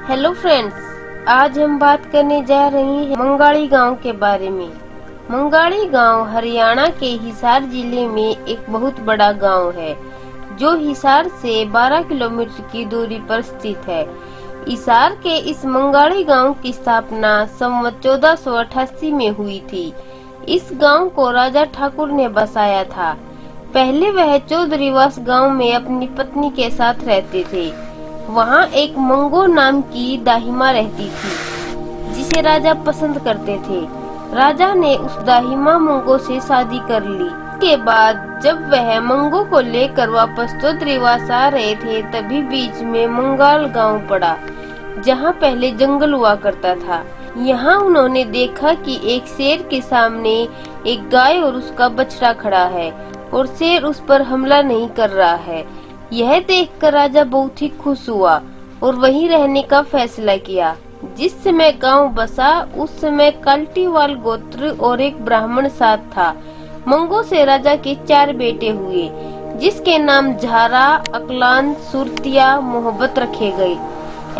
Hello friends, आज हम बात करने जा रहे हैं मंगाड़ी गांव के बारे में। मंगाड़ी गांव हरियाणा के हिसार जिले में एक बहुत बड़ा गांव है, जो हिसार से 12 किलोमीटर की दूरी पर स्थित है। हिसार के इस मंगाड़ी गांव की स्थापना संवत 1488 में हुई थी। इस गांव को राजा ठाकुर ने बसाया था। पहले वह चौधरीवास गांव में अपनी पत्नी के साथ रहते थे। वहाँ एक मंगो नाम की दाहिमा रहती थी, जिसे राजा पसंद करते थे। राजा ने उस दाहिमा मंगो से शादी कर ली। के बाद जब वह मंगो को लेकर वापस चौधरीवास आ रहे थे, तभी बीच में मंगाल गांव पड़ा, जहाँ पहले जंगल हुआ करता था। यहाँ उन्होंने देखा कि एक शेर के सामने एक गाय और उसका बछड़ा खड़ा है और शेर उस पर हमला नहीं कर रहा है। यह देखकर राजा बहुत ही खुश हुआ और वहीं रहने का फैसला किया। जिस समय गांव बसा, उस समय काल्टीवाल गोत्र और एक ब्राह्मण साथ था। मंगो से राजा के 4 बेटे हुए, जिसके नाम झारा, अकलान, सुरतिया, मोहब्बत रखे गए।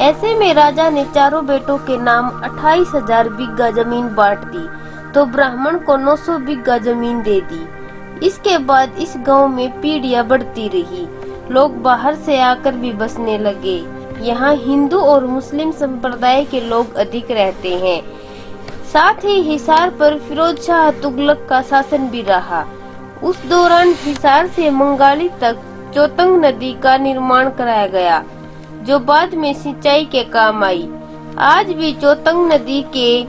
ऐसे में राजा ने चारों बेटों के नाम 28,000 बीघा जमीन बांट दी, तो ब्राह्मण को 900 बीघा जमीन दे दी। इसके बाद इस गांव में पीढ़ियां बढ़ती रही। लोग बाहर से आकर भी बसने लगे। यहाँ हिंदू और मुस्लिम संप्रदाय के लोग अधिक रहते हैं। साथ ही हिसार पर फिरोज शाह तुगलक का शासन भी रहा। उस दौरान हिसार से मंगाली तक चोतंग नदी का निर्माण कराया गया, जो बाद में सिंचाई के काम आई। आज भी चोतंग नदी के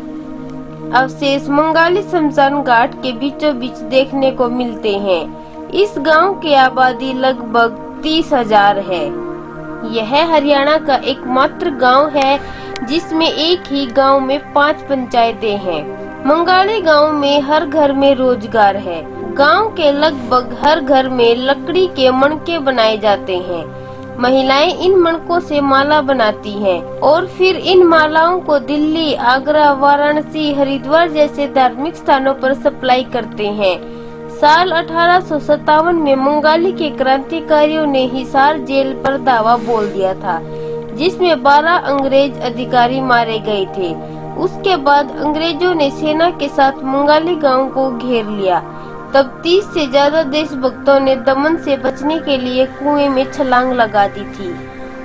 अवशेष मंगाली शमशान घाट के बीचों बीच देखने को मिलते हैं। इस गांव की आबादी लगभग 30,000 है। यह हरियाणा का एकमात्र गांव है जिसमें एक ही गांव में 5 पंचायतें हैं। मंगाली गांव में हर घर में रोजगार है। गांव के लगभग हर घर में लकड़ी के मणके बनाए जाते हैं। महिलाएं इन मणकों से माला बनाती हैं और फिर इन मालाओं को दिल्ली, आगरा, वाराणसी, हरिद्वार जैसे धार्मिक स्थानों पर सप्लाई करते हैं। साल 1857 में मंगाली के क्रांतिकारियों ने हिसार जेल पर दावा बोल दिया था, जिसमें 12 अंग्रेज अधिकारी मारे गए थे। उसके बाद अंग्रेजों ने सेना के साथ मंगाली गांव को घेर लिया। तब 30 से ज्यादा देशभक्तों ने दमन से बचने के लिए कुएं में छलांग लगा दी थी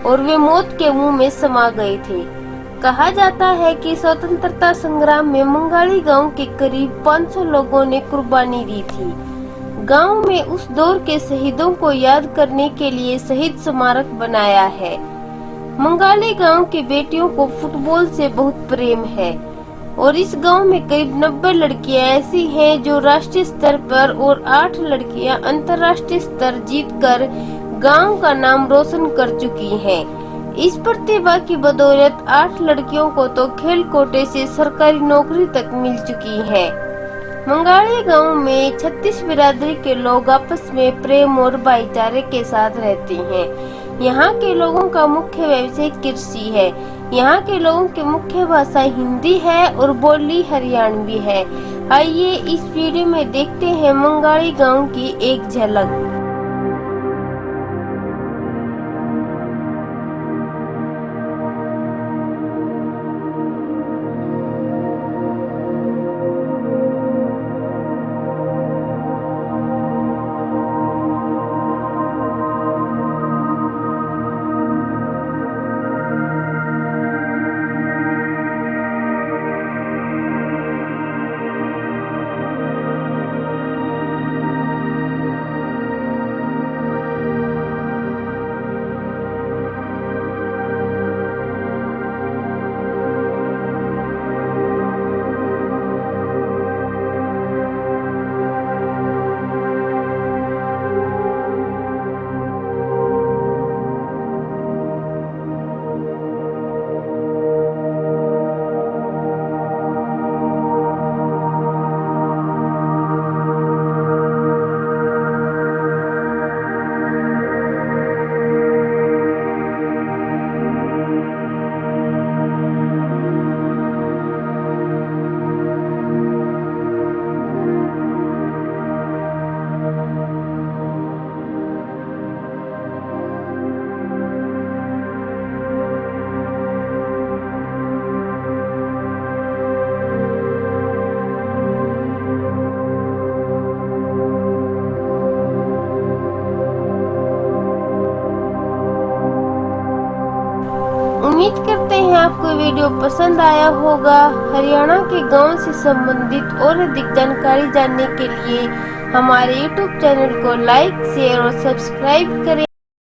और वे मौत के मुंह में समा गए थे। कहा जाता है कि स्वतंत्रता संग्राम में मंगाली गांव के करीब 500 लोगों ने कुर्बानी दी थी। गांव में उस दौर के शहीदों को याद करने के लिए शहीद स्मारक बनाया है। मंगाली गांव की बेटियों को फुटबॉल से बहुत प्रेम है और इस गांव में करीब 90 लड़कियां ऐसी हैं जो राष्ट्रीय स्तर पर और 8 लड़कियां अंतर्राष्ट्रीय स्तर जीतकर गांव का नाम रोशन कर चुकी हैं। इस प्रतिभा की बदौलत 8 लड़कियों को तो खेल कोटे से सरकारी नौकरी तक मिल चुकी है। मंगाली गांव में 36 बिरादरी के लोग आपस में प्रेम और भाईचारे के साथ रहते हैं। यहाँ के लोगों का मुख्य व्यवसाय कृषि है। यहाँ के लोगों की मुख्य भाषा हिंदी है और बोली हरियाणवी है। आइए इस वीडियो में देखते हैं मंगाली गांव की एक झलक। उम्मीद करते हैं आपको वीडियो पसंद आया होगा। हरियाणा के गांव से संबंधित और अधिक जानकारी जानने के लिए हमारे YouTube चैनल को लाइक, शेयर और सब्सक्राइब करें।